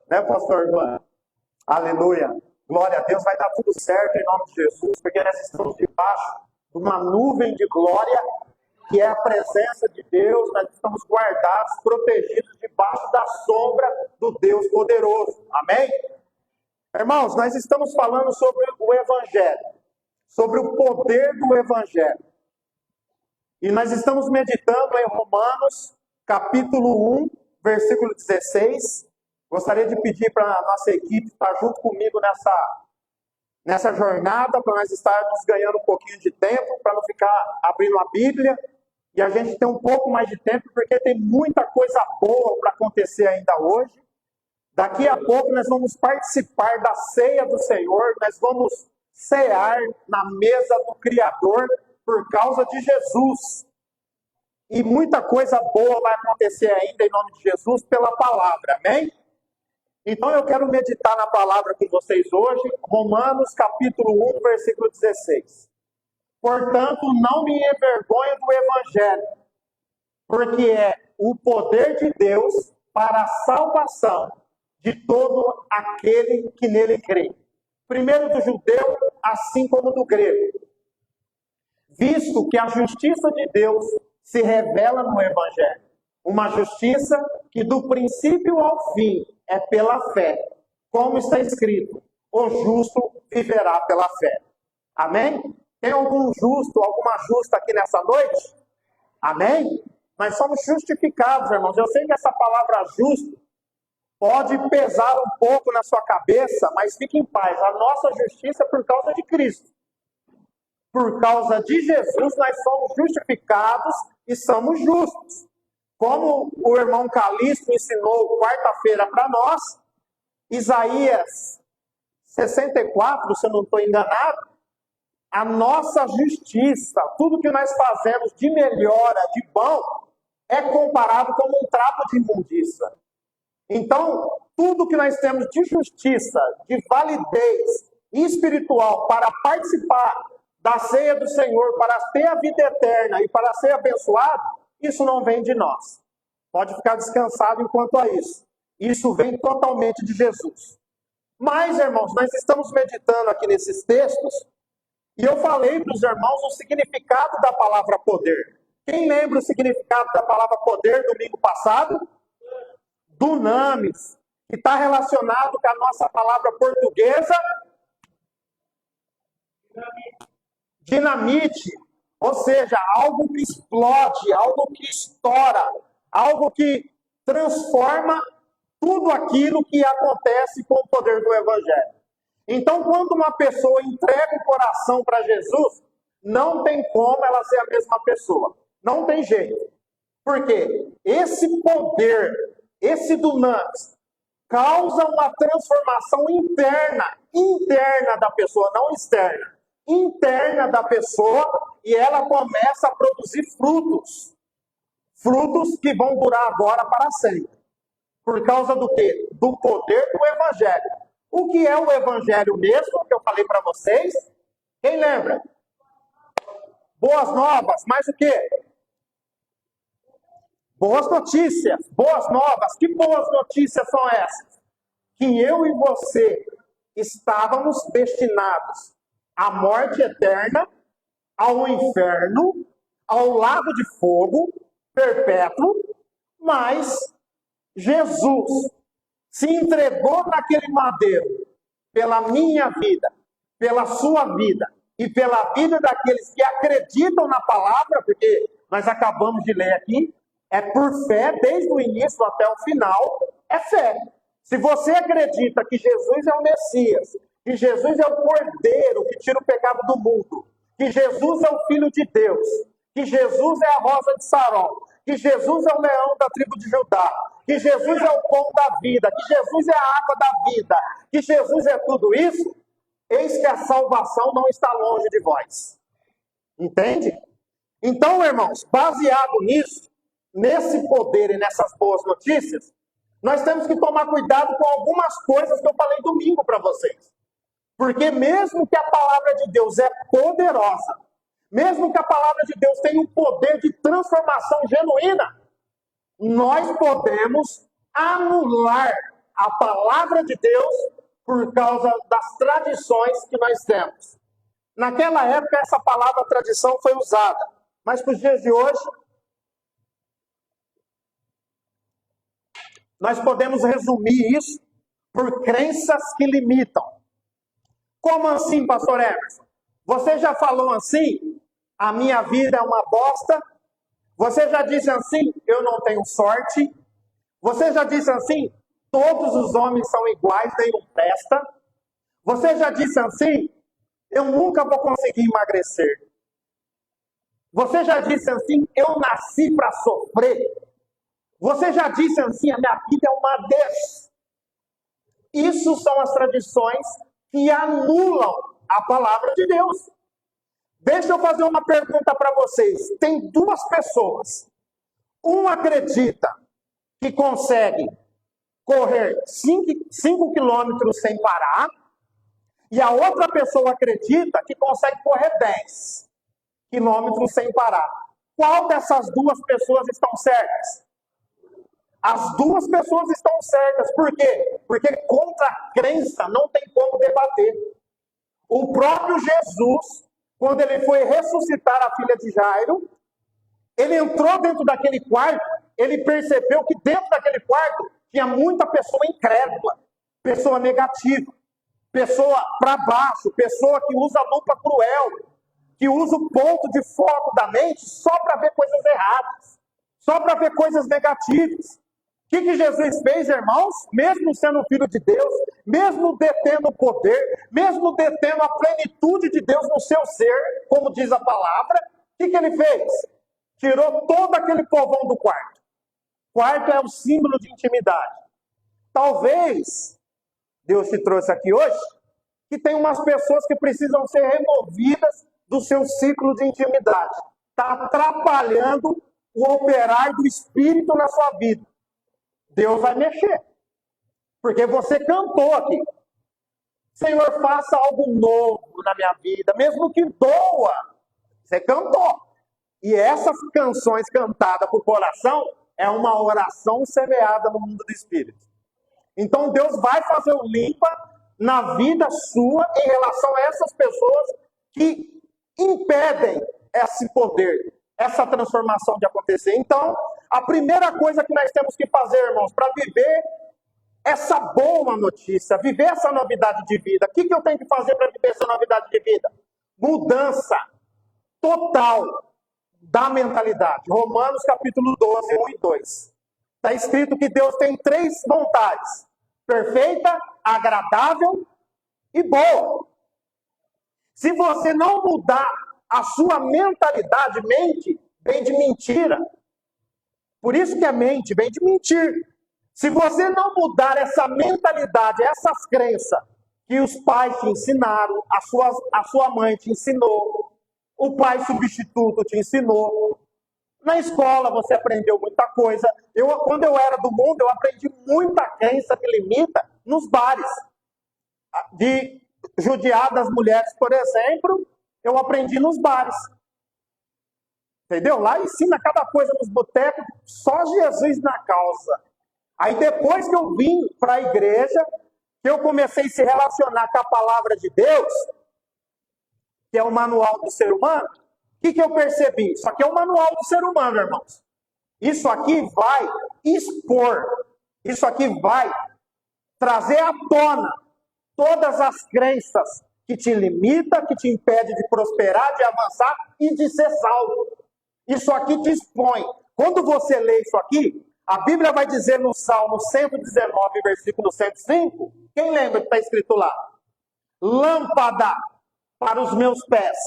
Né, pastor Ivan? Aleluia. Glória a Deus, vai dar tudo certo em nome de Jesus, porque nós estamos debaixo de uma nuvem de glória, que é a presença de Deus. Nós estamos guardados, protegidos debaixo da sombra do Deus poderoso. Amém? Irmãos, nós estamos falando sobre o Evangelho, sobre o poder do Evangelho. E nós estamos meditando em Romanos, capítulo 1, versículo 16. Gostaria de pedir para a nossa equipe estar junto comigo nessa jornada, para nós estarmos ganhando um pouquinho de tempo, para não ficar abrindo a Bíblia, e a gente ter um pouco mais de tempo, porque tem muita coisa boa para acontecer ainda hoje. Daqui a pouco nós vamos participar da ceia do Senhor, nós vamos cear na mesa do Criador por causa de Jesus. E muita coisa boa vai acontecer ainda em nome de Jesus pela palavra, amém? Então eu quero meditar na palavra com vocês hoje, Romanos capítulo 1, versículo 16. Portanto, não me envergonho do Evangelho, porque é o poder de Deus para a salvação de todo aquele que nele crê. Primeiro do judeu, assim como do grego. Visto que a justiça de Deus se revela no Evangelho. Uma justiça que do princípio ao fim é pela fé. Como está escrito, o justo viverá pela fé. Amém? Tem algum justo, alguma justa aqui nessa noite? Amém? Nós somos justificados, irmãos. Eu sei que essa palavra justo pode pesar um pouco na sua cabeça, mas fique em paz. A nossa justiça é por causa de Cristo. Por causa de Jesus, nós somos justificados e somos justos. Como o irmão Calixto ensinou quarta-feira para nós, Isaías 64, se eu não estou enganado, a nossa justiça, tudo que nós fazemos de melhora, de bom, é comparado como um trapo de imundícia. Então, tudo que nós temos de justiça, de validez espiritual para participar da ceia do Senhor, para ter a vida eterna e para ser abençoado, isso não vem de nós. Pode ficar descansado enquanto a isso. Isso vem totalmente de Jesus. Mas, irmãos, nós estamos meditando aqui nesses textos, e eu falei para os irmãos o significado da palavra poder. Quem lembra o significado da palavra poder domingo passado? Dunamis, que está relacionado com a nossa palavra portuguesa, dinamite, ou seja, algo que explode, algo que estoura, algo que transforma tudo aquilo que acontece com o poder do Evangelho. Então, quando uma pessoa entrega o coração para Jesus, não tem como ela ser a mesma pessoa. Não tem jeito. Porque esse poder, esse dunamis, causa uma transformação interna da pessoa, não externa. Interna da pessoa, e ela começa a produzir frutos. Frutos que vão durar agora para sempre. Por causa do quê? Do poder do Evangelho. O que é o Evangelho mesmo, que eu falei para vocês? Quem lembra? Boas novas, mas o quê? Boas notícias, boas novas. Que boas notícias são essas? Que eu e você estávamos destinados à morte eterna, ao inferno, ao lago de fogo perpétuo, mas Jesus se entregou naquele madeiro pela minha vida, pela sua vida e pela vida daqueles que acreditam na palavra, porque nós acabamos de ler aqui, é por fé, desde o início até o final, é fé. Se você acredita que Jesus é o Messias, que Jesus é o Cordeiro que tira o pecado do mundo, que Jesus é o Filho de Deus, que Jesus é a rosa de Saron, que Jesus é o leão da tribo de Judá, que Jesus é o pão da vida, que Jesus é a água da vida, que Jesus é tudo isso, eis que a salvação não está longe de vós. Entende? Então, irmãos, baseado nisso, nesse poder e nessas boas notícias, nós temos que tomar cuidado com algumas coisas que eu falei domingo para vocês. Porque mesmo que a palavra de Deus é poderosa, mesmo que a palavra de Deus tenha um poder de transformação genuína, nós podemos anular a palavra de Deus por causa das tradições que nós temos. Naquela época, essa palavra tradição foi usada. Mas para os dias de hoje, nós podemos resumir isso por crenças que limitam. Como assim, pastor Emerson? Você já falou assim? A minha vida é uma bosta? Você já disse assim? Eu não tenho sorte? Você já disse assim? Todos os homens são iguais, nenhum presta? Você já disse assim? Eu nunca vou conseguir emagrecer. Você já disse assim? Eu nasci para sofrer. Você já disse assim? A minha vida é uma des. Isso são as tradições que anulam a palavra de Deus. Deixa eu fazer uma pergunta para vocês. Tem duas pessoas. Um acredita que consegue correr 5 quilômetros sem parar, e a outra pessoa acredita que consegue correr 10 quilômetros sem parar. Qual dessas duas pessoas estão certas? As duas pessoas estão certas. Por quê? Porque contra a crença não tem como debater. O próprio Jesus, quando ele foi ressuscitar a filha de Jairo, ele entrou dentro daquele quarto, ele percebeu que dentro daquele quarto tinha muita pessoa incrédula, pessoa negativa, pessoa para baixo, pessoa que usa lupa cruel, que usa o ponto de foco da mente só para ver coisas erradas, só para ver coisas negativas. O que Jesus fez, irmãos? Mesmo sendo filho de Deus, mesmo detendo o poder, mesmo detendo a plenitude de Deus no seu ser, como diz a palavra, o que ele fez? Tirou todo aquele povão do quarto. Quarto é o símbolo de intimidade. Talvez Deus te trouxe aqui hoje que tem umas pessoas que precisam ser removidas do seu ciclo de intimidade. Está atrapalhando o operar do Espírito na sua vida. Deus vai mexer. Porque você cantou aqui. Senhor, faça algo novo na minha vida, mesmo que doa. Você cantou. E essas canções cantadas por coração é uma oração semeada no mundo do Espírito. Então Deus vai fazer um limpa na vida sua em relação a essas pessoas que impedem esse poder, essa transformação de acontecer. Então, a primeira coisa que nós temos que fazer, irmãos, para viver essa boa notícia, viver essa novidade de vida. O que eu tenho que fazer para viver essa novidade de vida? Mudança total da mentalidade. Romanos capítulo 12, 1 e 2. Está escrito que Deus tem 3 vontades: perfeita, agradável e boa. Se você não mudar a sua mentalidade, mente vem de mentira. Por isso que a mente vem de mentir. Se você não mudar essa mentalidade, essas crenças que os pais te ensinaram, a sua mãe te ensinou, o pai substituto te ensinou, na escola você aprendeu muita coisa. Quando eu era do mundo, eu aprendi muita crença que limita nos bares. De judiar das mulheres, por exemplo, eu aprendi nos bares. Entendeu? Lá ensina cada coisa nos botecos, só Jesus na causa. Aí depois que eu vim para a igreja, que eu comecei a se relacionar com a palavra de Deus, que é o manual do ser humano, o que eu percebi? Isso aqui é o manual do ser humano, irmãos. Isso aqui vai expor, isso aqui vai trazer à tona todas as crenças que te limitam, que te impedem de prosperar, de avançar e de ser salvo. Isso aqui te expõe. Quando você lê isso aqui, a Bíblia vai dizer no Salmo 119, versículo 105, quem lembra que está escrito lá? Lâmpada para os meus pés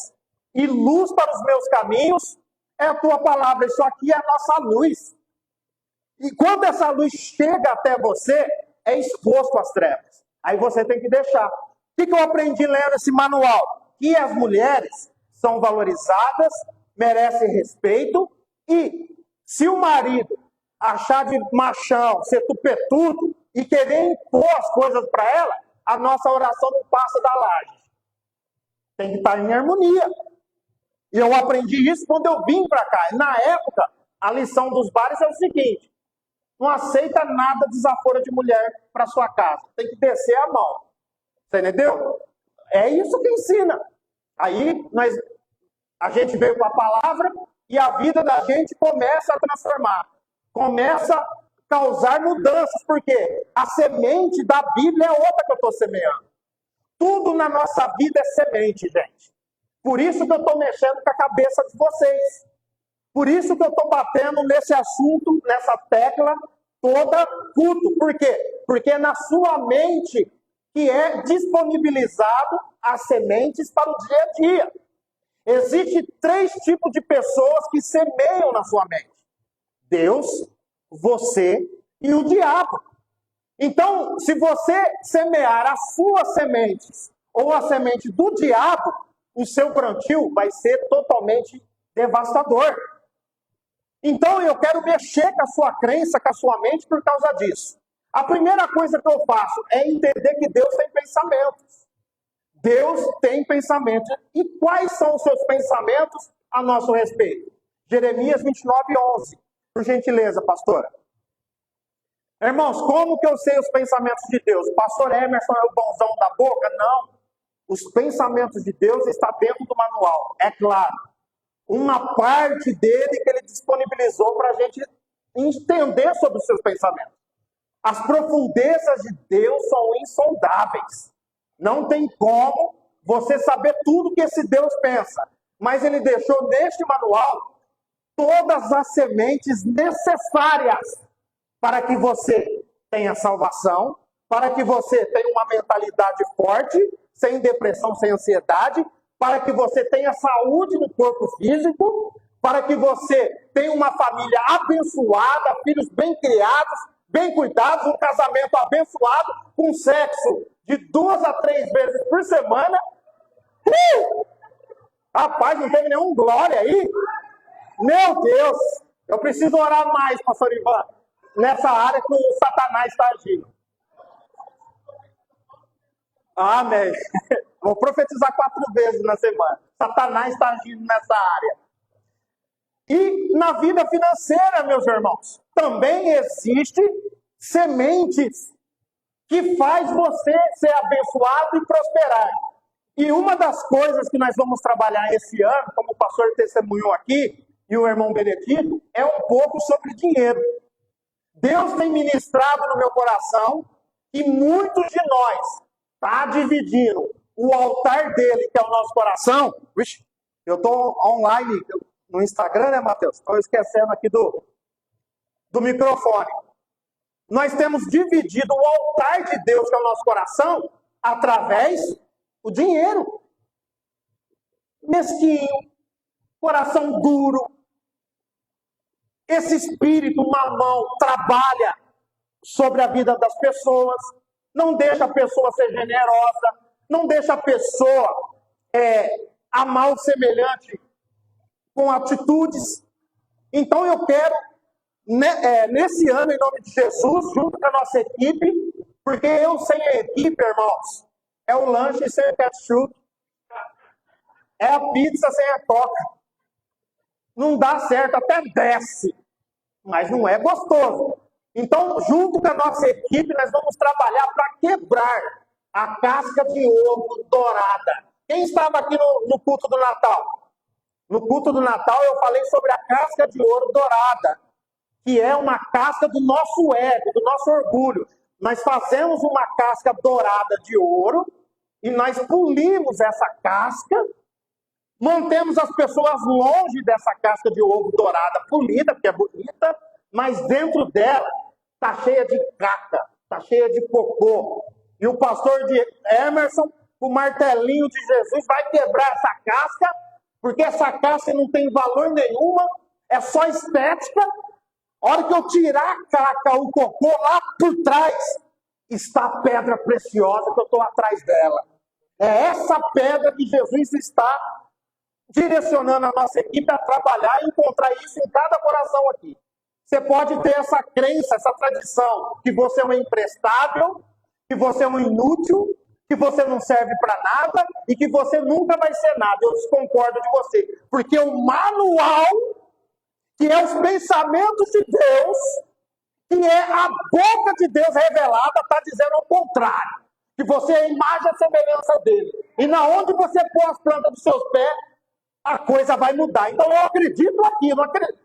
e luz para os meus caminhos é a tua palavra. Isso aqui é a nossa luz. E quando essa luz chega até você, é exposto às trevas. Aí você tem que deixar. O que eu aprendi lendo esse manual? Que as mulheres são valorizadas, merecem respeito, e se o marido achar de machão, ser tupetudo e querer impor as coisas para ela, a nossa oração não passa da laje. Tem que estar em harmonia. E eu aprendi isso quando eu vim para cá. Na época, a lição dos bares é o seguinte: não aceita nada desaforo de mulher para sua casa. Tem que descer a mão. Você entendeu? É isso que ensina. Aí a gente veio com a palavra e a vida da gente começa a transformar. Começa a causar mudanças, porque a semente da Bíblia é outra que eu estou semeando. Tudo na nossa vida é semente, gente. Por isso que eu estou mexendo com a cabeça de vocês. Por isso que eu estou batendo nesse assunto, nessa tecla, toda culto. Por quê? Porque é na sua mente que é disponibilizado as sementes para o dia a dia. Existem 3 tipos de pessoas que semeiam na sua mente: Deus, você e o diabo. Então, se você semear as suas sementes ou a semente do diabo, o seu plantio vai ser totalmente devastador. Então, eu quero mexer com a sua crença, com a sua mente por causa disso. A primeira coisa que eu faço é entender que Deus tem pensamentos. Deus tem pensamentos. E quais são os seus pensamentos a nosso respeito? Jeremias 29:11. Por gentileza, pastora. Irmãos, como que eu sei os pensamentos de Deus? O pastor Emerson é o bonzão da boca? Não. Os pensamentos de Deus estão dentro do manual, é claro. Uma parte dele que ele disponibilizou para a gente entender sobre os seus pensamentos. As profundezas de Deus são insondáveis. Não tem como você saber tudo que esse Deus pensa. Mas ele deixou neste manual todas as sementes necessárias para que você tenha salvação, para que você tenha uma mentalidade forte, sem depressão, sem ansiedade, para que você tenha saúde no corpo físico, para que você tenha uma família abençoada, filhos bem criados, bem cuidados, um casamento abençoado, com sexo de 2 a 3 vezes por semana. Rapaz, não teve nenhum glória aí? Meu Deus, eu preciso orar mais, pastor Ivan, nessa área que o Satanás está agindo. Amém. Vou profetizar 4 vezes na semana. Satanás está agindo nessa área. E na vida financeira, meus irmãos, também existe sementes que faz você ser abençoado e prosperar. E uma das coisas que nós vamos trabalhar esse ano, como o pastor testemunhou aqui, e o irmão Benedito, é um pouco sobre dinheiro. Deus tem ministrado no meu coração e muitos de nós está dividindo o altar dele, que é o nosso coração. Vixe, eu estou online no Instagram, né, Matheus? Estou esquecendo aqui do microfone. Nós temos dividido o altar de Deus, que é o nosso coração, através do dinheiro. Mesquinho, coração duro. Esse espírito mamão trabalha sobre a vida das pessoas, não deixa a pessoa ser generosa, não deixa a pessoa amar o semelhante com atitudes. Então eu quero, nesse ano, em nome de Jesus, junto com a nossa equipe, porque eu sem a equipe, irmãos, é o lanche sem o ketchup, é a pizza sem a coca. Não dá certo, até desce, mas não é gostoso. Então, junto com a nossa equipe, nós vamos trabalhar para quebrar a casca de ovo dourada. Quem estava aqui no culto do Natal? No culto do Natal eu falei sobre a casca de ouro dourada, que é uma casca do nosso ego, do nosso orgulho. Nós fazemos uma casca dourada de ouro e nós polimos essa casca, mantemos as pessoas longe dessa casca de ovo dourada polida, porque é bonita, mas dentro dela está cheia de caca, está cheia de cocô. E o pastor de Emerson, o martelinho de Jesus, vai quebrar essa casca, porque essa casca não tem valor nenhuma, é só estética. A hora que eu tirar a caca, o cocô, lá por trás está a pedra preciosa que eu estou atrás dela. É essa pedra que Jesus está direcionando a nossa equipe a trabalhar e encontrar isso em cada coração aqui. Você pode ter essa crença, essa tradição, que você é um imprestável, que você é um inútil, que você não serve para nada e que você nunca vai ser nada. Eu desconcordo de você. Porque o manual, que é os pensamentos de Deus, que é a boca de Deus revelada, está dizendo ao contrário. Que você é a imagem e a semelhança dele. E na onde você pôr as plantas dos seus pés, a coisa vai mudar. Então eu acredito aqui,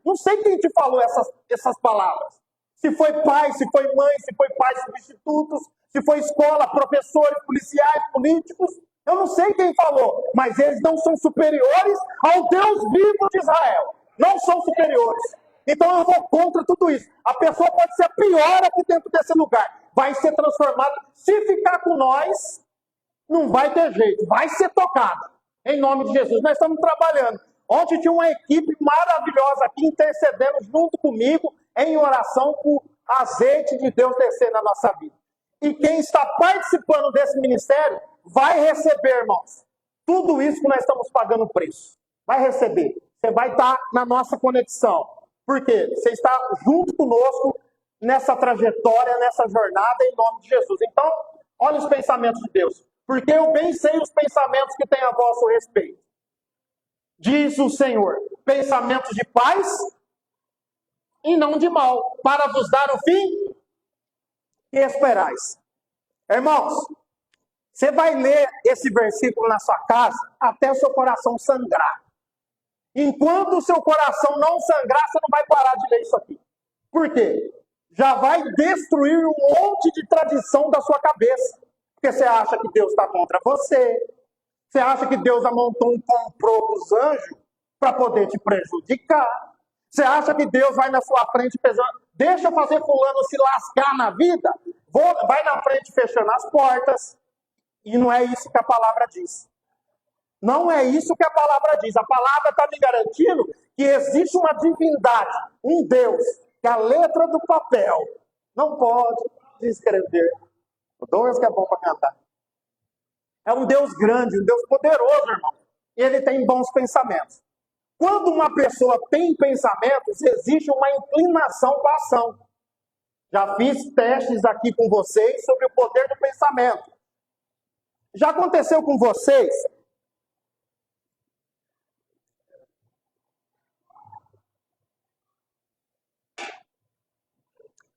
não sei quem te falou essas palavras. Se foi pai, se foi mãe, se foi pai substitutos, se foi escola, professores, policiais, políticos. Eu não sei quem falou, mas eles não são superiores ao Deus vivo de Israel. Não são superiores. Então eu vou contra tudo isso. A pessoa pode ser pior aqui dentro desse lugar. Vai ser transformada. Se ficar com nós, não vai ter jeito. Vai ser tocada. Em nome de Jesus. Nós estamos trabalhando. Ontem tinha uma equipe maravilhosa aqui intercedendo junto comigo em oração por azeite de Deus descer na nossa vida. E quem está participando desse ministério vai receber, irmãos. Tudo isso que nós estamos pagando preço. Vai receber. Você vai estar na nossa conexão. Por quê? Você está junto conosco nessa trajetória, nessa jornada, em nome de Jesus. Então, olha os pensamentos de Deus. Porque eu bem sei os pensamentos que têm a vosso respeito. Diz o Senhor, pensamentos de paz e não de mal, para vos dar o fim que esperais. Irmãos, você vai ler esse versículo na sua casa até o seu coração sangrar. Enquanto o seu coração não sangrar, você não vai parar de ler isso aqui. Por quê? Já vai destruir um monte de tradição da sua cabeça. Porque você acha que Deus está contra você. Você acha que Deus amontou um complô para os anjos para poder te prejudicar. Você acha que Deus vai na sua frente pesando, deixa eu fazer fulano se lascar na vida, vai na frente fechando as portas. E não é isso que a palavra diz. Não é isso que a palavra diz. A palavra está me garantindo que existe uma divindade, um Deus, que a letra do papel não pode descrever. O Douglas que é bom para cantar. É um Deus grande, um Deus poderoso, irmão. E ele tem bons pensamentos. Quando uma pessoa tem pensamentos, existe uma inclinação para a ação. Já fiz testes aqui com vocês sobre o poder do pensamento. Já aconteceu com vocês?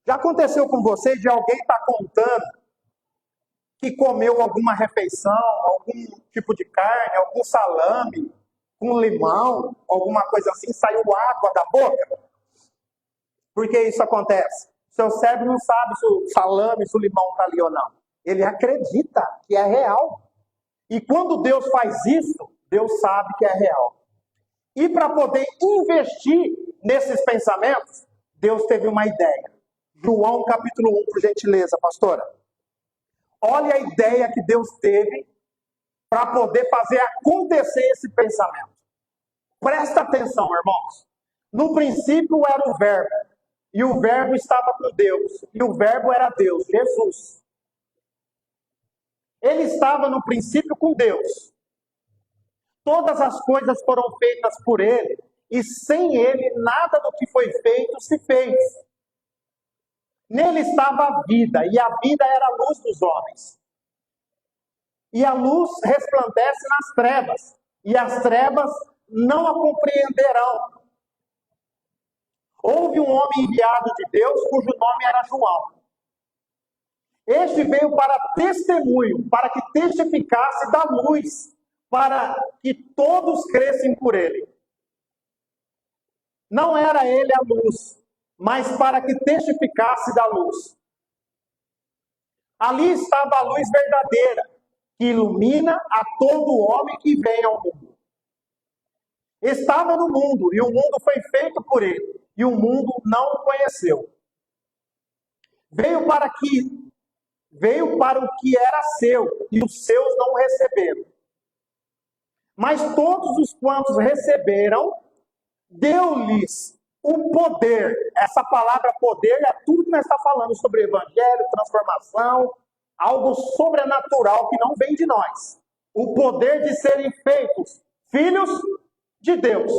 Já aconteceu com vocês de alguém estar contando que comeu alguma refeição, algum tipo de carne, algum salame, com limão, alguma coisa assim, saiu água da boca? Por que isso acontece? Seu cérebro não sabe se o salame, se o limão está ali ou não. Ele acredita que é real. E quando Deus faz isso, Deus sabe que é real. E para poder investir nesses pensamentos, Deus teve uma ideia. João capítulo 1, por gentileza, pastora. Olha a ideia que Deus teve para poder fazer acontecer esse pensamento. Presta atenção, irmãos. No princípio era o Verbo, e o Verbo estava com Deus, e o Verbo era Deus, Jesus. Ele estava no princípio com Deus. Todas as coisas foram feitas por ele, e sem ele nada do que foi feito se fez. Nele estava a vida, e a vida era a luz dos homens. E a luz resplandece nas trevas, e as trevas não a compreenderão. Houve um homem enviado de Deus, cujo nome era João. Este veio para testemunho, para que testificasse da luz, para que todos crescem por ele. Não era ele a luz, mas para que testificasse da luz. Ali estava a luz verdadeira, que ilumina a todo homem que vem ao mundo. Estava no mundo, e o mundo foi feito por ele, e o mundo não o conheceu. Veio para o que era seu, e os seus não o receberam. Mas todos os quantos receberam, deu-lhes o poder. Essa palavra poder é tudo que nós estamos falando sobre evangelho, transformação, algo sobrenatural que não vem de nós. O poder de serem feitos filhos de Deus,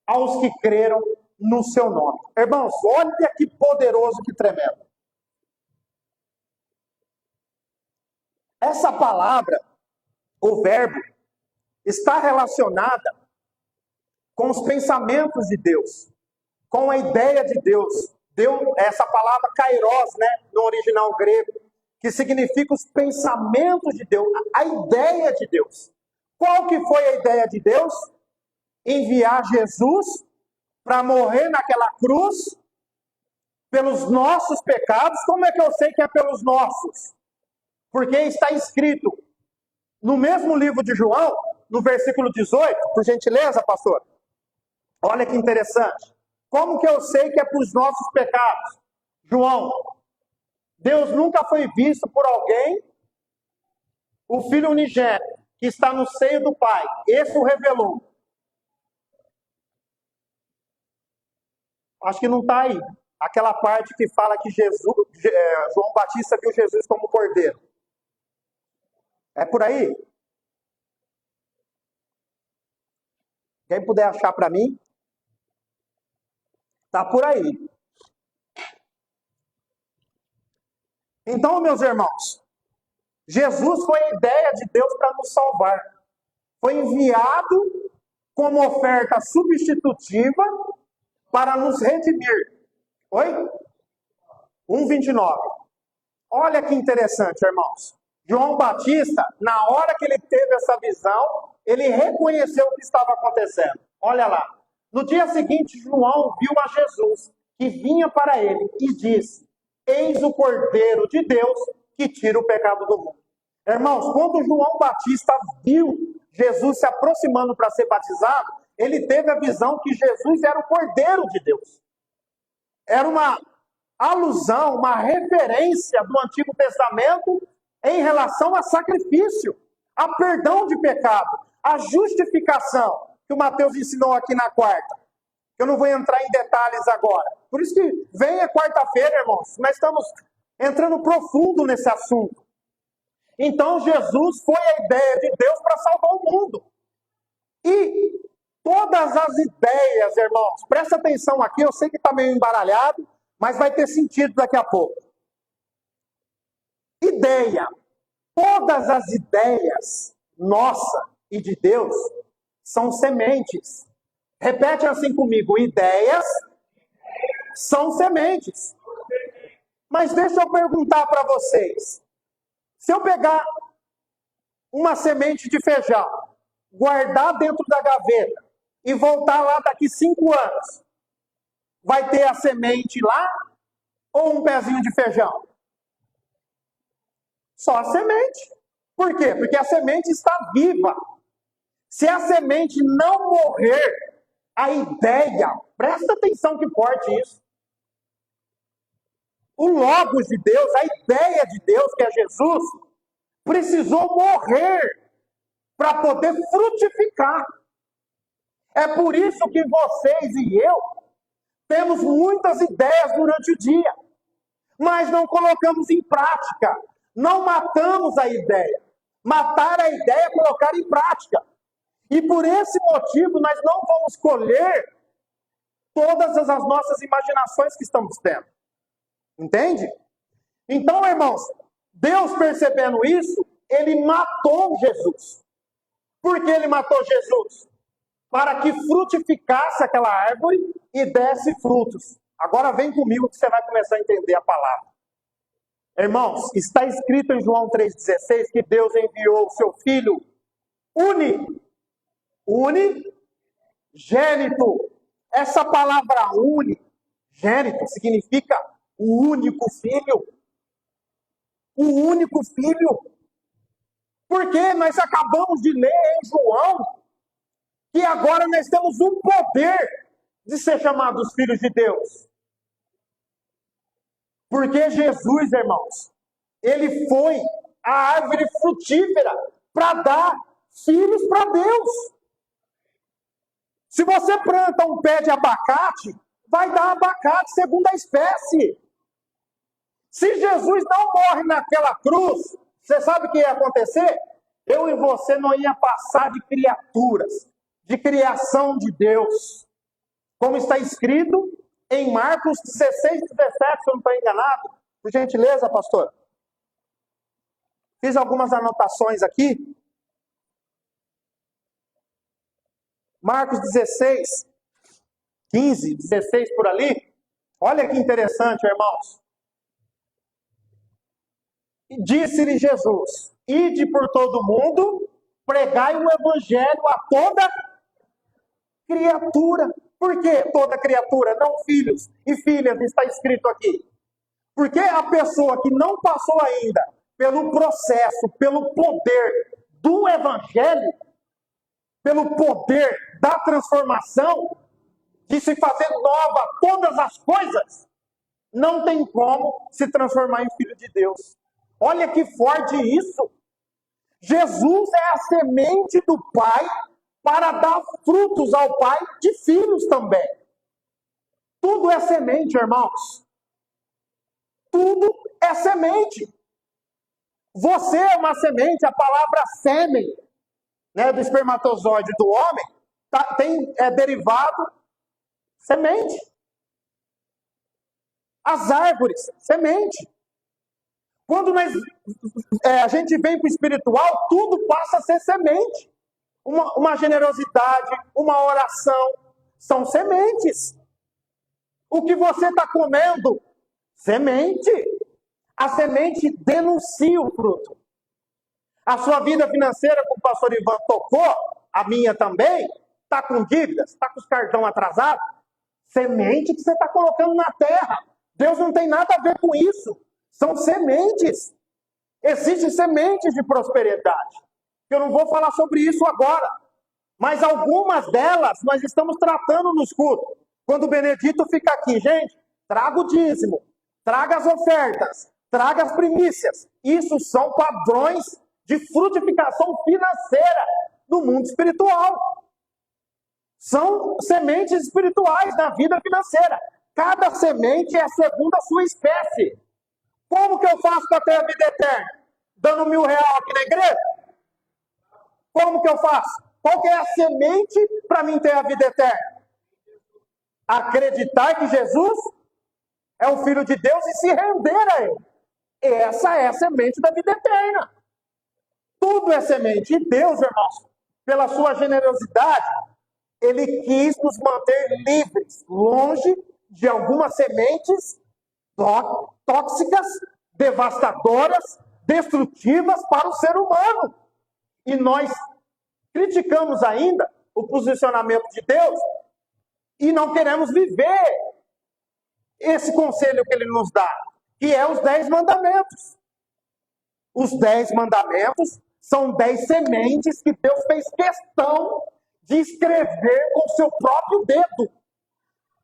aos que creram no seu nome. Irmãos, olha que poderoso, que tremendo. Essa palavra, o verbo, está relacionada com os pensamentos de Deus, com a ideia de Deus deu essa palavra kairos, né, no original grego, que significa os pensamentos de Deus, a ideia de Deus. Qual que foi a ideia de Deus? Enviar Jesus para morrer naquela cruz pelos nossos pecados. Como é que eu sei que é pelos nossos? Porque está escrito no mesmo livro de João, no versículo 18, por gentileza, pastor. Olha que interessante. Como que eu sei que é para os nossos pecados? João, Deus nunca foi visto por alguém, o Filho unigênito, que está no seio do Pai. Esse o revelou. Acho que não está aí. Aquela parte que fala que João Batista viu Jesus como cordeiro. É por aí? Quem puder achar para mim? Está por aí. Então, meus irmãos, Jesus foi a ideia de Deus para nos salvar. Foi enviado como oferta substitutiva para nos redimir. Oi? 1:29. Olha que interessante, irmãos. João Batista, na hora que ele teve essa visão, ele reconheceu o que estava acontecendo. Olha lá. No dia seguinte, João viu a Jesus, que vinha para ele, e disse: Eis o Cordeiro de Deus que tira o pecado do mundo. Irmãos, quando João Batista viu Jesus se aproximando para ser batizado, ele teve a visão que Jesus era o Cordeiro de Deus. Era uma alusão, uma referência do Antigo Testamento em relação a sacrifício, a perdão de pecado, a justificação, que o Mateus ensinou aqui na quarta. Eu não vou entrar em detalhes agora. Por isso que vem a quarta-feira, irmãos, nós estamos entrando profundo nesse assunto. Então, Jesus foi a ideia de Deus para salvar o mundo. E todas as ideias, irmãos, presta atenção aqui, eu sei que está meio embaralhado, mas vai ter sentido daqui a pouco. Ideia. Todas as ideias, nossa e de Deus, são sementes. Repete assim comigo, ideias são sementes. Mas deixa eu perguntar para vocês. Se eu pegar uma semente de feijão, guardar dentro da gaveta e voltar lá daqui 5 anos, vai ter a semente lá ou um pezinho de feijão? Só a semente. Por quê? Porque a semente está viva. Se a semente não morrer, a ideia, presta atenção que forte isso. O Logos de Deus, a ideia de Deus, que é Jesus, precisou morrer para poder frutificar. É por isso que vocês e eu temos muitas ideias durante o dia, mas não colocamos em prática. Não matamos a ideia. Matar a ideia é colocar em prática. E por esse motivo nós não vamos colher todas as nossas imaginações que estamos tendo. Entende? Então, irmãos, Deus percebendo isso, ele matou Jesus. Por que ele matou Jesus? Para que frutificasse aquela árvore e desse frutos. Agora vem comigo que você vai começar a entender a palavra. Irmãos, está escrito em João 3,16 que Deus enviou o seu Filho unigênito. Essa palavra unigênito significa o único filho. O único filho. Porque nós acabamos de ler em João que agora nós temos o poder de ser chamados filhos de Deus. Porque Jesus, irmãos, ele foi a árvore frutífera para dar filhos para Deus. Se você planta um pé de abacate, vai dar abacate segundo a espécie. Se Jesus não morre naquela cruz, você sabe o que ia acontecer? Eu e você não ia passar de criaturas, de criação de Deus. Como está escrito em Marcos 16, 17, se eu não estou enganado. Por gentileza, pastor. Fiz algumas anotações aqui. Marcos 16, 15, 16 por ali. Olha que interessante, irmãos. Disse-lhe Jesus: ide por todo mundo, pregai o evangelho a toda criatura. Por que toda criatura? Não filhos e filhas, está escrito aqui. Porque a pessoa que não passou ainda pelo processo, pelo poder do evangelho, pelo poder da transformação, de se fazer nova todas as coisas, não tem como se transformar em filho de Deus. Olha que forte isso. Jesus é a semente do Pai para dar frutos ao Pai de filhos também. Tudo é semente, irmãos. Tudo é semente. Você é uma semente, a palavra sêmen, né, do espermatozoide do homem, é derivado semente. As árvores, semente. Quando a gente vem para o espiritual, tudo passa a ser semente. Uma generosidade, uma oração, são sementes. O que você está comendo, semente. A semente denuncia o fruto. A sua vida financeira, como o pastor Ivan tocou, a minha também, está com dívidas, está com os cartões atrasados, semente que você está colocando na terra. Deus não tem nada a ver com isso. São sementes. Existem sementes de prosperidade. Eu não vou falar sobre isso agora. Mas algumas delas nós estamos tratando nos cultos. Quando o Benedito fica aqui, gente, traga o dízimo, traga as ofertas, traga as primícias. Isso são padrões de frutificação financeira do mundo espiritual. São sementes espirituais na vida financeira. Cada semente é segundo a sua espécie. Como que eu faço para ter a vida eterna? Dando R$1.000 aqui na igreja? Como que eu faço? Qual que é a semente para mim ter a vida eterna? Acreditar que Jesus é o Filho de Deus e se render a Ele. Essa é a semente da vida eterna. Tudo é semente. E Deus, irmãos, pela sua generosidade, Ele quis nos manter livres, longe de algumas sementes tóxicas, devastadoras, destrutivas para o ser humano. E nós criticamos ainda o posicionamento de Deus e não queremos viver esse conselho que Ele nos dá, que é os 10 mandamentos. Os 10 mandamentos são 10 sementes que Deus fez questão de escrever com o seu próprio dedo.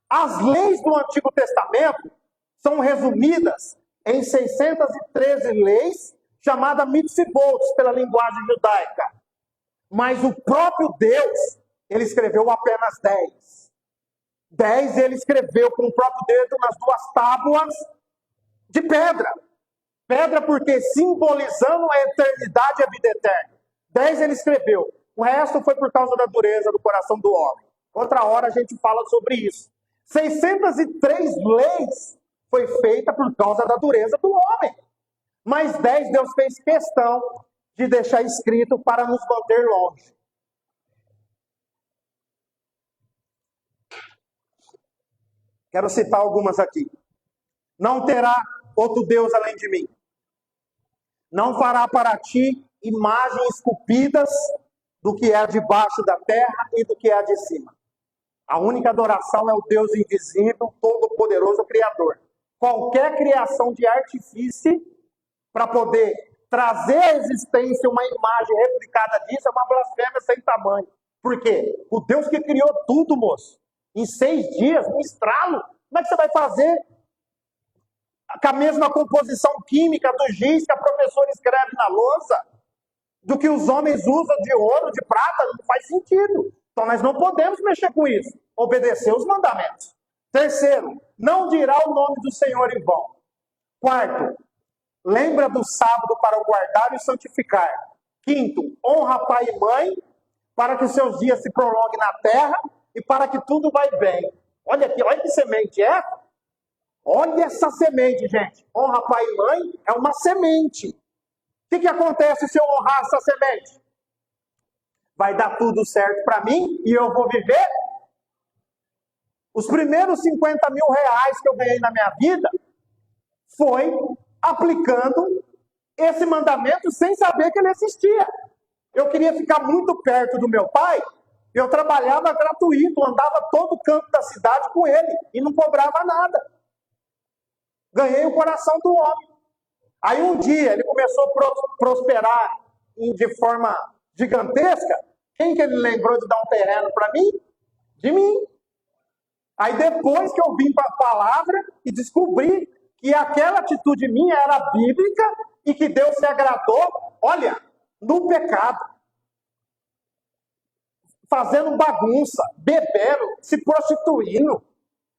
As leis do Antigo Testamento são resumidas em 613 leis, chamadas mitzvot, pela linguagem judaica. Mas o próprio Deus, Ele escreveu apenas 10. 10 Ele escreveu com o próprio dedo nas 2 tábuas de pedra. Pedra porque simbolizando a eternidade e a vida eterna. 10 Ele escreveu. O resto foi por causa da dureza do coração do homem. Outra hora a gente fala sobre isso. 603 leis foi feita por causa da dureza do homem. Mas 10 Deus fez questão de deixar escrito para nos manter longe. Quero citar algumas aqui. Não terá outro Deus além de mim. Não fará para ti imagens esculpidas do que é debaixo da terra e do que é de cima. A única adoração é o Deus invisível, todo-poderoso, Criador. Qualquer criação de artifício para poder trazer à existência uma imagem replicada disso é uma blasfêmia sem tamanho. Por quê? O Deus que criou tudo, moço, em 6 dias, um estralo, como é que você vai fazer com a mesma composição química do giz que a professora escreve na lousa, do que os homens usam de ouro, de prata? Não faz sentido. Então nós não podemos mexer com isso. Obedecer os mandamentos. Terceiro, não dirá o nome do Senhor em vão. Quarto, lembra do sábado para o guardar e santificar. Quinto, honra pai e mãe, para que seus dias se prolonguem na terra e para que tudo vai bem. Olha aqui, olha que semente é. Olha essa semente, gente. Honra pai e mãe é uma semente. O que acontece se eu honrar essa semente? Vai dar tudo certo para mim e eu vou viver Os primeiros 50 mil reais que eu ganhei na minha vida foi aplicando esse mandamento sem saber que ele existia. Eu queria ficar muito perto do meu pai, eu trabalhava gratuito, andava todo canto da cidade com ele e não cobrava nada. Ganhei o coração do homem. Aí um dia ele começou a prosperar de forma gigantesca. Quem que ele lembrou de dar um terreno para mim? De mim. Aí depois que eu vim para a palavra e descobri que aquela atitude minha era bíblica e que Deus se agradou, olha, no pecado, fazendo bagunça, bebendo, se prostituindo.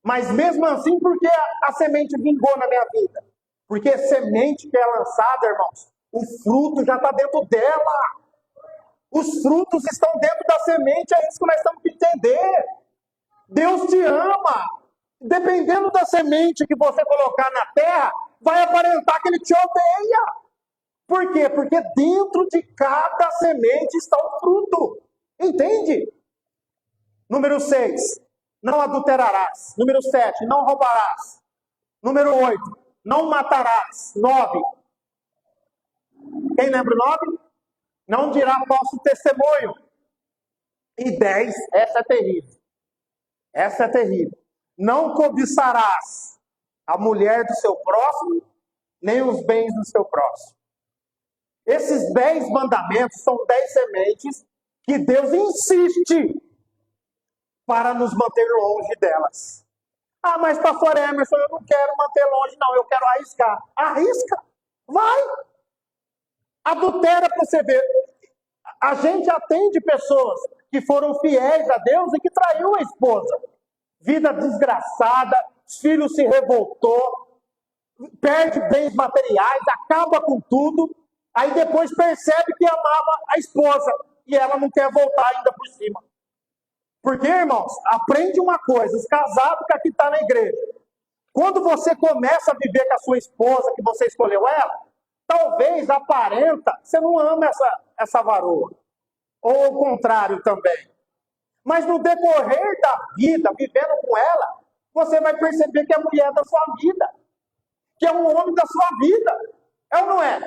Mas mesmo assim, porque a semente vingou na minha vida? Porque semente que é lançada, irmãos, o fruto já está dentro dela. Os frutos estão dentro da semente, é isso que nós temos que entender. Deus te ama. Dependendo da semente que você colocar na terra, vai aparentar que ele te odeia. Por quê? Porque dentro de cada semente está o fruto. Entende? Número 6, não adulterarás. Número 7, não roubarás. Número 8, não matarás. 9. Quem lembra o 9? Não dirá falso testemunho. E 10, essa é terrível. Essa é terrível. Não cobiçarás a mulher do seu próximo, nem os bens do seu próximo. Esses 10 mandamentos são 10 sementes que Deus insiste para nos manter longe delas. Ah, mas pastor Emerson, eu não quero manter longe, não, eu quero arriscar. Arrisca, vai. Adultera para você ver. A gente atende pessoas que foram fiéis a Deus e que traiu a esposa. Vida desgraçada, os filhos se revoltou, perde bens materiais, acaba com tudo, aí depois percebe que amava a esposa e ela não quer voltar ainda por cima. Porque, irmãos, aprende uma coisa, os casados que aqui estão na igreja, quando você começa a viver com a sua esposa, que você escolheu ela, talvez aparenta, você não ama essa varoa. Ou o contrário também. Mas no decorrer da vida, vivendo com ela, você vai perceber que é a mulher da sua vida. Que é um homem da sua vida. É ou não é?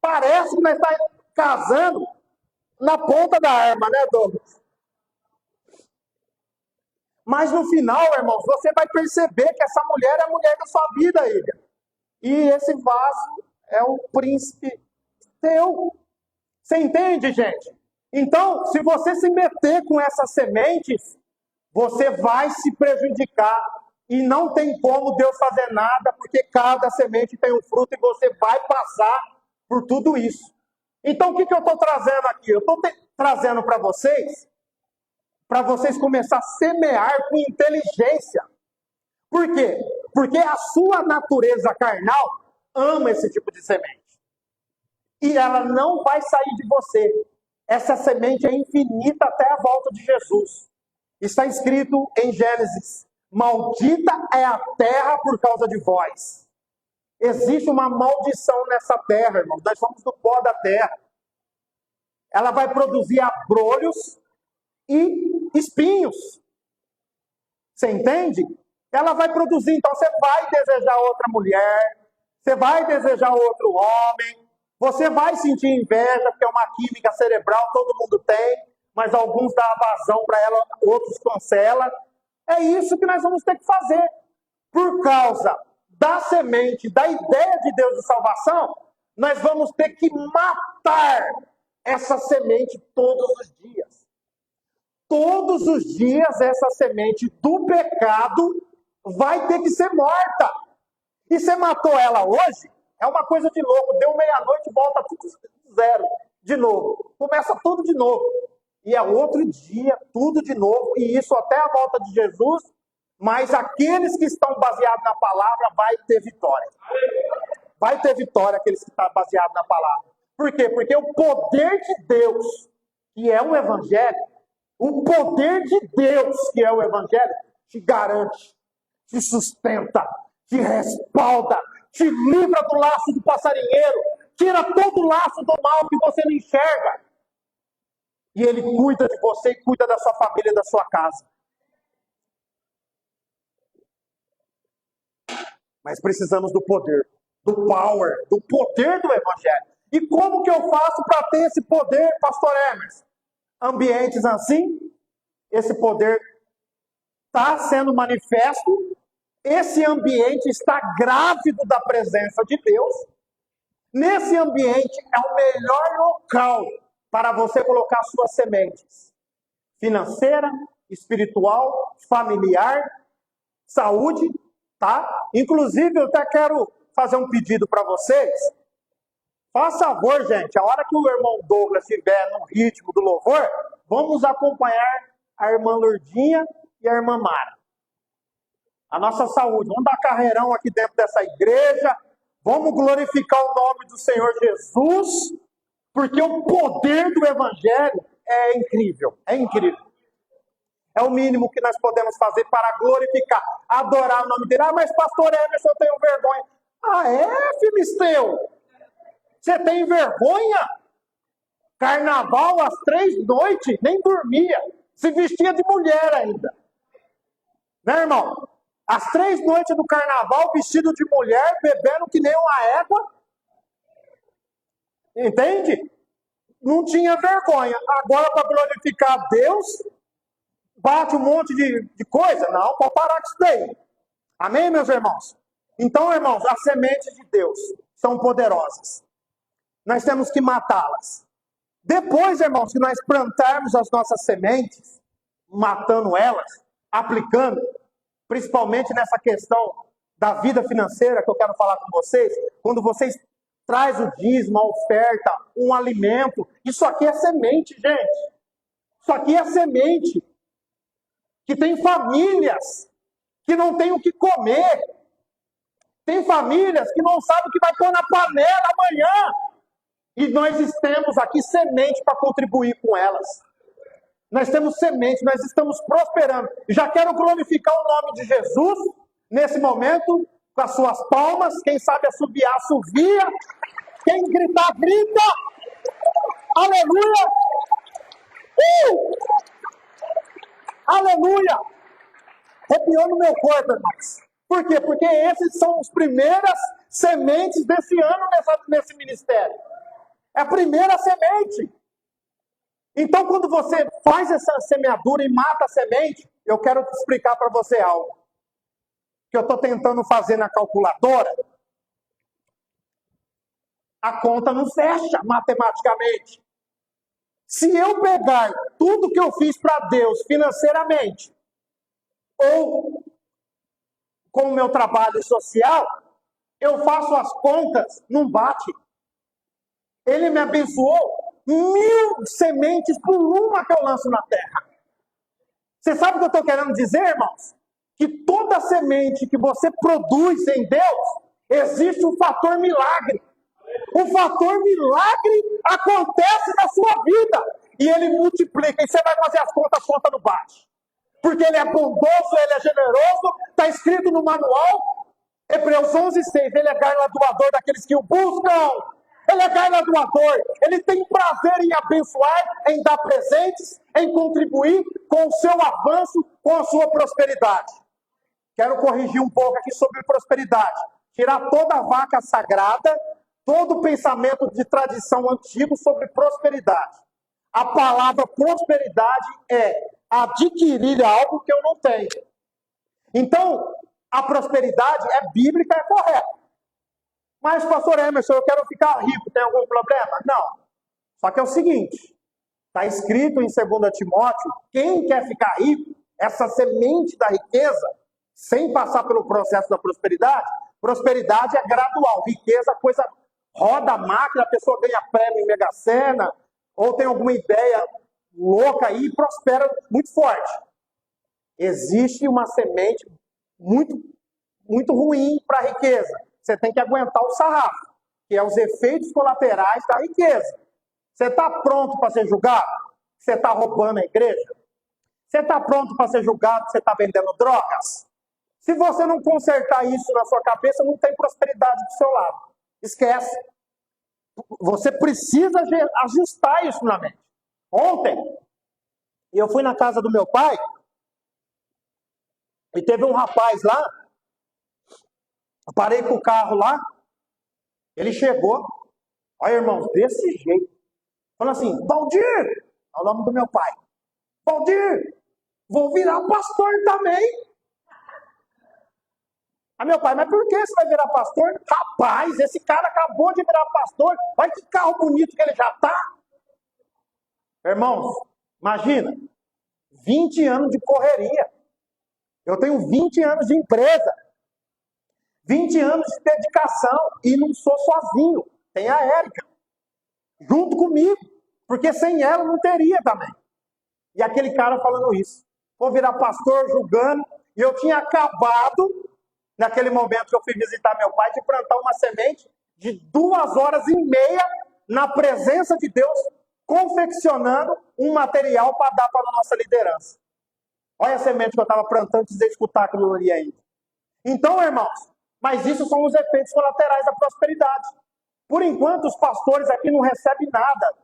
Parece que nós estamos casando na ponta da arma, né, Douglas? Mas no final, irmãos, você vai perceber que essa mulher é a mulher da sua vida, Ilha. E esse vaso é o príncipe teu. Você entende, gente? Então, se você se meter com essas sementes, você vai se prejudicar. E não tem como Deus fazer nada, porque cada semente tem um fruto e você vai passar por tudo isso. Então, o que eu estou trazendo aqui? Eu estou trazendo para vocês começarem a semear com inteligência. Por quê? Porque a sua natureza carnal ama esse tipo de semente. E ela não vai sair de você. Essa semente é infinita até a volta de Jesus. Está escrito em Gênesis: maldita é a terra por causa de vós. Existe uma maldição nessa terra, irmãos. Nós somos do pó da terra. Ela vai produzir abrolhos e espinhos. Você entende? Ela vai produzir, então você vai desejar outra mulher, você vai desejar outro homem, você vai sentir inveja, porque é uma química cerebral, todo mundo tem, mas alguns dão vazão para ela, outros cancelam. É isso que nós vamos ter que fazer. Por causa da semente, da ideia de Deus de salvação, nós vamos ter que matar essa semente todos os dias. Todos os dias essa semente do pecado vai ter que ser morta. E você matou ela hoje, é uma coisa de louco. Deu meia-noite, volta tudo zero de novo. Começa tudo de novo. E é outro dia, tudo de novo. E isso até a volta de Jesus. Mas aqueles que estão baseados na palavra vai ter vitória. Vai ter vitória aqueles que estão baseados na palavra. Por quê? Porque o poder de Deus, que é o evangelho, o poder de Deus, que é o evangelho, te garante, te sustenta, te respalda, te livra do laço do passarinheiro, tira todo o laço do mal que você não enxerga. E ele cuida de você e cuida da sua família e da sua casa. Mas precisamos do poder, do power, do poder do Evangelho. E como que eu faço para ter esse poder, pastor Emerson? Ambientes assim, esse poder está sendo manifesto, esse ambiente está grávido da presença de Deus. Nesse ambiente é o melhor local para você colocar suas sementes. Financeira, espiritual, familiar, saúde, tá? Inclusive, eu até quero fazer um pedido para vocês. Faz favor, gente, a hora que o irmão Douglas estiver no ritmo do louvor, vamos acompanhar a irmã Lourdinha e a irmã Mara. A nossa saúde. Vamos dar carreirão aqui dentro dessa igreja. Vamos glorificar o nome do Senhor Jesus, porque o poder do Evangelho é incrível. É incrível. É o mínimo que nós podemos fazer para glorificar, adorar o nome dele. Ah, mas pastor Emerson, eu tenho vergonha. Ah, é, Filisteu? Você tem vergonha? Carnaval, às 3 noites, nem dormia. Se vestia de mulher ainda. Né, irmão? Às 3 noites do carnaval, vestido de mulher, bebendo que nem uma égua. Entende? Não tinha vergonha. Agora, para glorificar a Deus, bate um monte de coisa. Não, pode parar com isso daí. Amém, meus irmãos? Então, irmãos, as sementes de Deus são poderosas. Nós temos que matá-las. Depois, irmãos, que nós plantarmos as nossas sementes, matando elas, aplicando, principalmente nessa questão da vida financeira que eu quero falar com vocês, quando vocês trazem o dízimo, a oferta, um alimento, isso aqui é semente, gente. Isso aqui é semente. Que tem famílias que não têm o que comer. Tem famílias que não sabem o que vai pôr na panela amanhã. E nós temos aqui semente para contribuir com elas. Nós temos semente, nós estamos prosperando. Já quero glorificar o nome de Jesus nesse momento, com as suas palmas. Quem sabe assobiar, assovia. Quem gritar, grita. Aleluia! Aleluia! Arrepiou no meu corpo, irmãos. Por quê? Porque esses são as primeiras sementes desse ano nesse ministério. É a primeira semente. Então, quando você faz essa semeadura e mata a semente, eu quero te explicar para você algo que eu estou tentando fazer na calculadora. A conta não fecha matematicamente. Se eu pegar tudo que eu fiz para Deus financeiramente, ou com o meu trabalho social, eu faço as contas, não bate. Ele me abençoou 1000 sementes por uma que eu lanço na terra. Você sabe o que eu estou querendo dizer, irmãos? Que toda semente que você produz em Deus, existe um fator milagre. O fator milagre acontece na sua vida. E ele multiplica. E você vai fazer as contas, a conta não bate. Porque ele é bondoso, ele é generoso. Está escrito no manual, Hebreus 11:6. Ele é galardoador daqueles que o buscam. Ele é galardoador. Ele tem prazer em abençoar, em dar presentes, em contribuir com o seu avanço, com a sua prosperidade. Quero corrigir um pouco aqui sobre prosperidade. Tirar toda a vaca sagrada, todo o pensamento de tradição antigo sobre prosperidade. A palavra prosperidade é adquirir algo que eu não tenho. Então, a prosperidade é bíblica, é correta. Mas, pastor Emerson, eu quero ficar rico, tem algum problema? Não. Só que é o seguinte, está escrito em 2 Timóteo, quem quer ficar rico, essa semente da riqueza, sem passar pelo processo da prosperidade, prosperidade é gradual, riqueza, coisa roda a máquina, a pessoa ganha prêmio em Mega Sena, ou tem alguma ideia louca aí e prospera muito forte. Existe uma semente muito, muito ruim para a riqueza. Você tem que aguentar o sarrafo, que é os efeitos colaterais da riqueza. Você está pronto para ser julgado? Você está roubando a igreja? Você está pronto para ser julgado que você está vendendo drogas? Se você não consertar isso na sua cabeça, não tem prosperidade do seu lado. Esquece. Você precisa ajustar isso na mente. Ontem, eu fui na casa do meu pai e teve um rapaz lá. Parei com o carro lá, ele chegou, olha, irmãos, desse jeito, falando assim: Valdir, é o nome do meu pai, Valdir, vou virar pastor também. Aí meu pai: mas por que você vai virar pastor? Rapaz, esse cara acabou de virar pastor, olha que carro bonito que ele já tá. Irmãos, imagina, 20 anos de correria. Eu tenho 20 anos de empresa, 20 anos de dedicação, e não sou sozinho. Tem a Érica junto comigo, porque sem ela não teria também. E aquele cara falando isso: vou virar pastor, julgando. E eu tinha acabado, naquele momento que eu fui visitar meu pai, de plantar uma semente de 2h30 na presença de Deus, confeccionando um material para dar para a nossa liderança. Olha a semente que eu estava plantando antes de escutar aquilo ali ainda. Então, irmãos, mas isso são os efeitos colaterais da prosperidade. Por enquanto, os pastores aqui não recebem nada.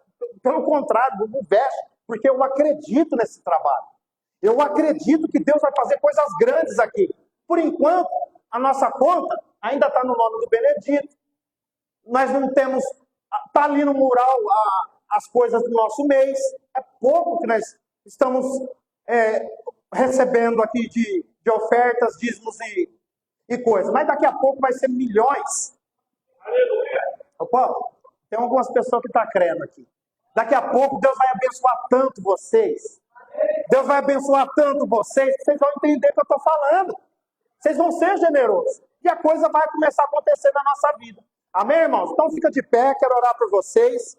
Pelo contrário, não vestem, porque eu acredito nesse trabalho. Eu acredito que Deus vai fazer coisas grandes aqui. Por enquanto, a nossa conta ainda está no nome do Benedito. Nós não temos... Está ali no mural as coisas do nosso mês. É pouco que nós estamos recebendo aqui de ofertas, dízimos e coisas. Mas daqui a pouco vai ser milhões. Aleluia! Opa, tem algumas pessoas que estão crendo aqui. Daqui a pouco Deus vai abençoar tanto vocês. Deus vai abençoar tanto vocês, que vocês vão entender o que eu estou falando. Vocês vão ser generosos. E a coisa vai começar a acontecer na nossa vida. Amém, irmãos? Então fica de pé, quero orar por vocês.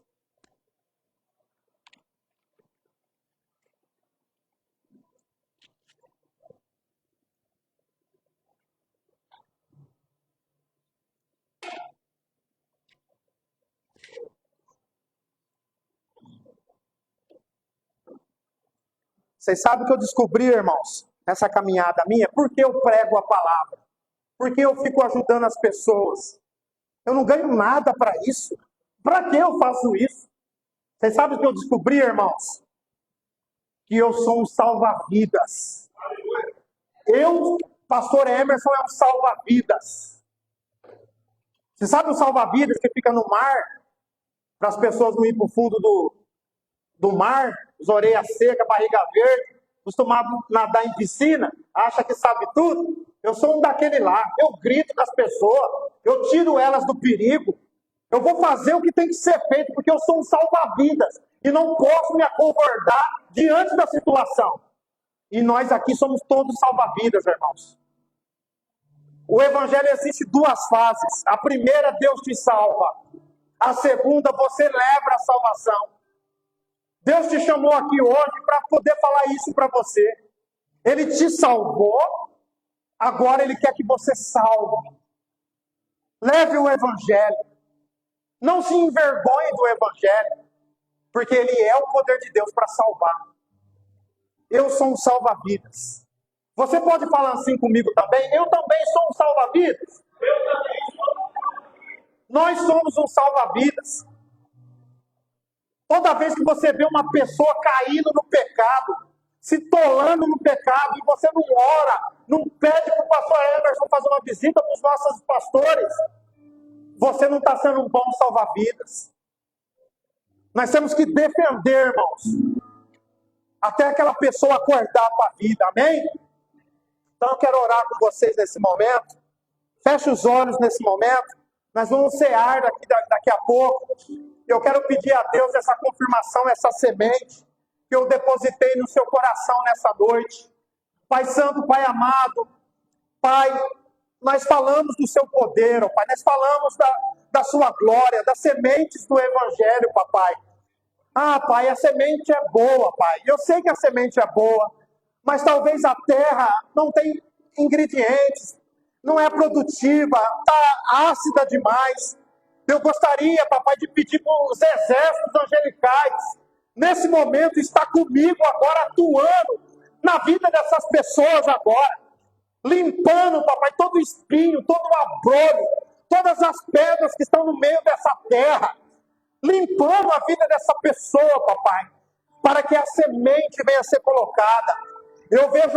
Vocês sabem o que eu descobri, irmãos, nessa caminhada minha? Por que eu prego a palavra? Por que eu fico ajudando as pessoas? Eu não ganho nada para isso. Para que eu faço isso? Vocês sabem o que eu descobri, irmãos? Que eu sou um salva-vidas. Pastor Emerson, é um salva-vidas. Você sabe o salva-vidas que fica no mar? Para as pessoas não ir para o fundo do mar, os orelhas secas, barriga verde, acostumado a nadar em piscina, acha que sabe tudo. Eu sou um daquele lá. Eu grito com as pessoas, eu tiro elas do perigo. Eu vou fazer o que tem que ser feito, porque eu sou um salva-vidas e não posso me acovardar diante da situação. E nós aqui somos todos salva-vidas, irmãos. O evangelho existe 2 fases. A primeira, Deus te salva. A segunda, você leva a salvação. Deus te chamou aqui hoje para poder falar isso para você. Ele te salvou, agora Ele quer que você salve. Leve o evangelho. Não se envergonhe do evangelho, porque ele é o poder de Deus para salvar. Eu sou um salva-vidas. Você pode falar assim comigo também? Eu também sou um salva-vidas. Nós somos um salva-vidas. Toda vez que você vê uma pessoa caindo no pecado, se tolando no pecado, e você não ora, não pede para o pastor Emerson fazer uma visita para os nossos pastores, você não está sendo um bom salva-vidas. Nós temos que defender, irmãos, até aquela pessoa acordar para a vida, amém? Então eu quero orar com vocês nesse momento. Feche os olhos nesse momento. Nós vamos cear daqui a pouco. Eu quero pedir a Deus essa confirmação, essa semente que eu depositei no seu coração nessa noite. Pai Santo, Pai amado, Pai, nós falamos do seu poder, ó Pai, nós falamos da sua glória, das sementes do Evangelho, papai. Ah, Pai, a semente é boa, Pai. Eu sei que a semente é boa, mas talvez a terra não tem ingredientes, não é produtiva, está ácida demais. Eu gostaria, papai, de pedir para os exércitos angelicais, nesse momento, estar comigo agora, atuando na vida dessas pessoas agora. Limpando, papai, todo o espinho, todo o abrolho, todas as pedras que estão no meio dessa terra. Limpando a vida dessa pessoa, papai, para que a semente venha a ser colocada. Eu vejo